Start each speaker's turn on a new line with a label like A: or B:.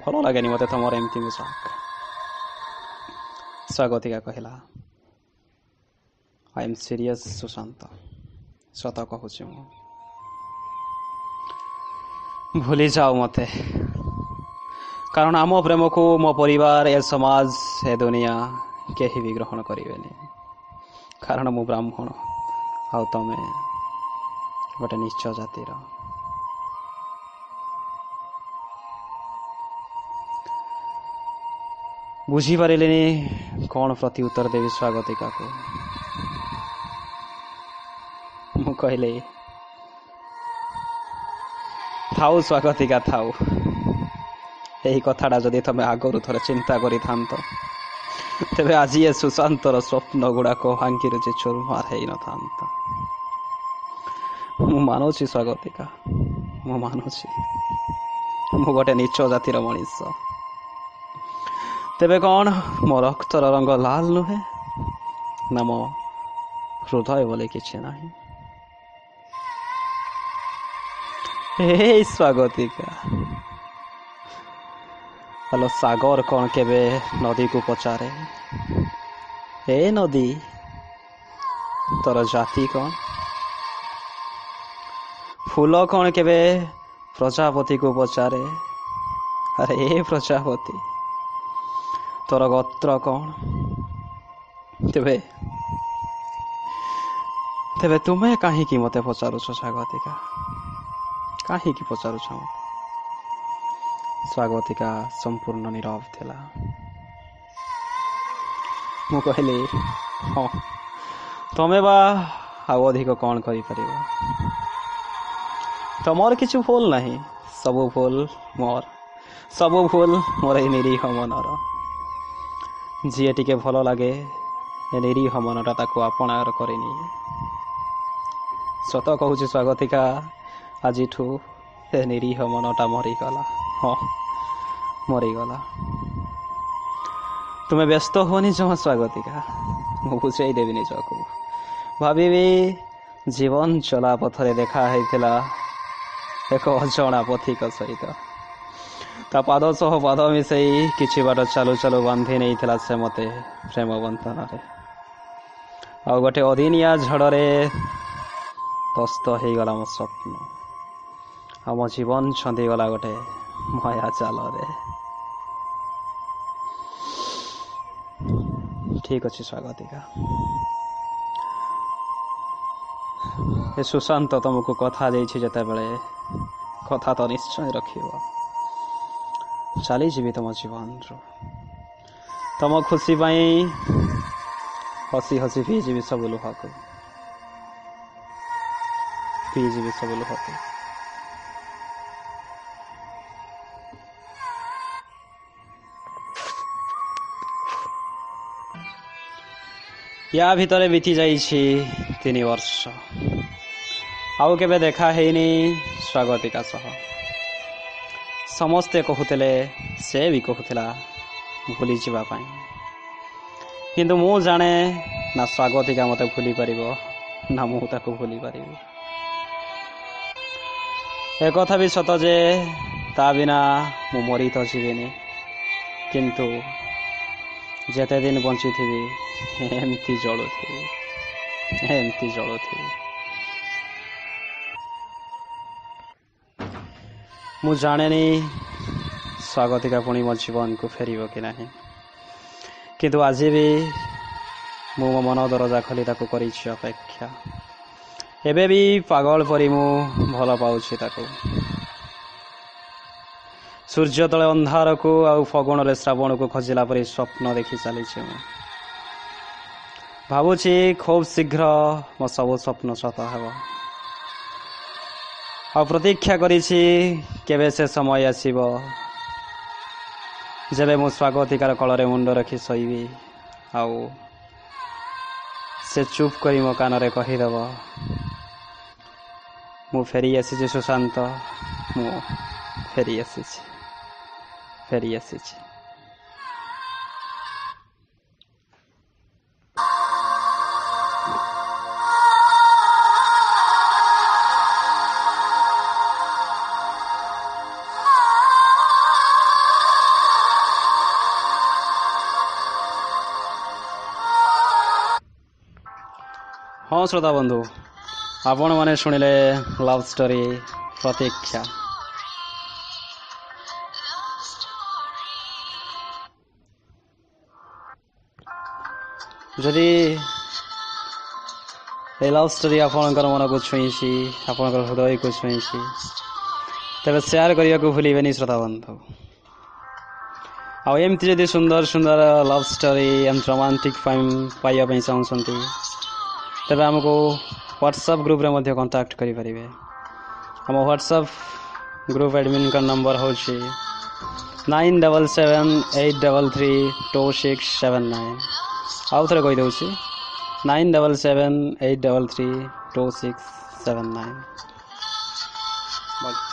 A: ଭଲ ଲାଗେନି ମୋତେ ତମର ଏମିତି ମଜାକ। ସ୍ୱାଗତିକା କହିଲା, ଆଇ ଏମ୍ ସିରିୟସ୍ ସୁଶାନ୍ତ, ସତ କହୁଛି ମୁଁ। ଭୁଲି ଯାଅ ମୋତେ, କାରଣ ଆମ ପ୍ରେମକୁ ମୋ ପରିବାର, ଏ ସମାଜ, ଏ ଦୁନିଆ କେହି ବି ଗ୍ରହଣ କରିବେନି। କାରଣ ମୁଁ ବ୍ରାହ୍ମଣ ଆଉ ତମେ ଗୋଟେ ନୀଚ ଜାତିର। ବୁଝିପାରିଲିନି କ'ଣ ପ୍ରତି ଉତ୍ତର ଦେବି ସ୍ୱାଗତିକାକୁ। ମୁଁ କହିଲି, ଥାଉ ସ୍ୱାଗତିକା ଥାଉ। ଏହି କଥାଟା ଯଦି ତମେ ଆଗରୁ ଥରେ ଚିନ୍ତା କରିଥାନ୍ତ, ତେବେ ଆଜି ଏ ସୁଶାନ୍ତର ସ୍ୱପ୍ନ ଗୁଡ଼ାକ ଭାଙ୍ଗିରୁ ଯେ ଚୁରମାର ହେଇନଥାନ୍ତା। ମୁଁ ମାନୁଛି ସ୍ୱାଗତିକା, ମୁଁ ମାନୁଛି ମୁଁ ଗୋଟେ ନୀଚ ଜାତିର ମଣିଷ। ତେବେ କ'ଣ ମୋ ରକ୍ତର ରଙ୍ଗ ଲାଲ ନୁହେଁ? ନା ମୋ ହୃଦୟ ବୋଲି କିଛି ନାହିଁ? ହେ ସ୍ୱାଗତିକା, ହ୍ୟାଲୋ, ସାଗର କ'ଣ କେବେ ନଦୀକୁ ପଚାରେ, ଏ ନଦୀ ତୋର ଜାତି କ'ଣ? ଫୁଲ କ'ଣ କେବେ ପ୍ରଜାପତିକୁ ପଚାରେ, ଆରେ ଏ ପ୍ରଜାପତି ତୋର ଗୋତ୍ର କ'ଣ? ତେବେ ତୁମେ କାହିଁକି ମୋତେ ପଚାରୁଛ ସ୍ୱାଗତିକା? କାହିଁକି ପଚାରୁଛ ମୋତେ? ସ୍ୱାଗତିକା ସମ୍ପୂର୍ଣ୍ଣ ନୀରବ ଥିଲା। ମୁଁ କହିଲି, ହଁ, ତମେ ବା ଆଉ ଅଧିକ କ'ଣ କରିପାରିବ? ତମର କିଛି ଭୁଲ ନାହିଁ, ସବୁ ଭୁଲ ମୋର, ସବୁ ଭୁଲ ମୋର ଏଇ ନିରୀହ ମନର। ଯିଏ ଟିକେ ଭଲ ଲାଗେ ଏ ନିରୀହ ମନଟା ତାକୁ ଆପଣାର କରିନିଏ। ସତ କହୁଛି ସ୍ୱାଗତିକା, ଆଜିଠୁ ଏ ନିରୀହ ମନଟା ମରିଗଲା। ହଁ, ମରିଗଲା। ତୁମେ ବ୍ୟସ୍ତ ହୁଅନି ଜମା ସ୍ୱାଗତିକା, ମୁଁ ବୁଝେଇ ଦେବି ନିଜକୁ। ଭାବିବି ଜୀବନ ଚଲା ପଥରେ ଦେଖା ହେଇଥିଲା ଏକ ଅଜଣା ପଥିକ ସହିତ। ତା ପାଦ ସହ ପାଦ ମିଶେଇ କିଛି ବାଟ ଚାଲୁ ଚାଲୁ ବାନ୍ଧି ନେଇଥିଲା ସେ ମୋତେ ପ୍ରେମ ବନ୍ଧନରେ। ଆଉ ଗୋଟେ ଅଦିନିଆ ଝଡ଼ରେ ତସ୍ତ ହେଇଗଲା ମୋ ସ୍ୱପ୍ନ, ଆଉ ମୋ ଜୀବନ ଛନ୍ଦିଗଲା ଗୋଟେ ମାୟା ଜାଲରେ। ଠିକ୍ ଅଛି ସ୍ୱାଗତିକା, ଏ ସୁଶାନ୍ତ ତମକୁ କଥା ଦେଇଛି ଯେତେବେଳେ, କଥା ତ ନିଶ୍ଚୟ ରଖିବ। ଚାଲିଯିବି ତମ ଜୀବନରୁ। ତମ ଖୁସି ପାଇଁ ହସି ହସି ପିଇଯିବି ସବୁ ଲୁହକୁ, ପିଇଯିବି ସବୁ ଲୁହକୁ। ୟା ଭିତରେ ବିତି ଯାଇଛି 3 ବର୍ଷ। ଆଉ କେବେ ଦେଖା ହେଇନି ସ୍ୱାଗତିକା ସହ। ସମସ୍ତେ କହୁଥିଲେ, ସେ ବି କହୁଥିଲା ଭୁଲିଯିବା ପାଇଁ, କିନ୍ତୁ ମୁଁ ଜାଣେ ନା ସ୍ୱାଗତିକା ମୋତେ ଭୁଲି ପାରିବ, ନା ମୁଁ ତାକୁ ଭୁଲି ପାରିବି। ଏକଥା ବି ସତ ଯେ ତା ବିନା ମୁଁ ମରି ତ ଯିବିନି, କିନ୍ତୁ ଯେତେ ଦିନ ବଞ୍ଚିଥିବି ଏମିତି ଜଳୁଥିବି, ଏମିତି ଜଳୁଥିବି। ମୁଁ ଜାଣେନି ସ୍ୱାଗତିକା ପୁଣି ମୋ ଜୀବନକୁ ଫେରିବ କି ନାହିଁ, କିନ୍ତୁ ଆଜି ବି ମୁଁ ମୋ ମନ ଦରଜା ଖୋଲି ତାକୁ କରିଛି ଅପେକ୍ଷା। ଏବେ ବି ପାଗଳ ପରି ମୁଁ ଭଲ ପାଉଛି ତାକୁ। ସୂର୍ଯ୍ୟ ତଳେ ଅନ୍ଧାରକୁ ଆଉ ଫଗୁଣରେ ଶ୍ରାବଣକୁ ଖୋଜିଲା ପରି ସ୍ୱପ୍ନ ଦେଖି ଚାଲିଛି ମୁଁ। ଭାବୁଛି ଖୁବ୍ ଶୀଘ୍ର ମୋ ସବୁ ସ୍ୱପ୍ନ ସତ ହେବ। ଆଉ ପ୍ରତୀକ୍ଷା କରିଛି କେବେ ସେ ସମୟ ଆସିବ ଯେବେ ମୁଁ ସ୍ୱାଗତିକାର କୋଳରେ ମୁଣ୍ଡ ରଖି ଶୋଇବି, ଆଉ ସେ ଚୁପ୍ କରି ମୋ କାନରେ କହିଦେବ, ମୁଁ ଫେରି ଆସିଛି ସୁଶାନ୍ତ, ମୁଁ ଫେରି ଆସିଛି, ଫେରି ଆସିଛି। हाँ श्रोता बंधु आपण मैंने शुणिले लव स्टोरी प्रतीक्षा। जदि ए लव स्टोरी आपणकर मन को छुई आपणकर हृदय को छुई तेरे शेयर करने को भूलें श्रोता बंधु। आमती जदि सुंदर सुंदर लव स्टोरी एमती रोमांटिक पाइबा चाहते तेज आमको व्हाट्सएप ग्रुप रे कांटेक्ट करें। आम व्हाट्सएप ग्रुप एडमिन का नंबर हूँ 9778332679। आउ थे कहीदे 9778332679।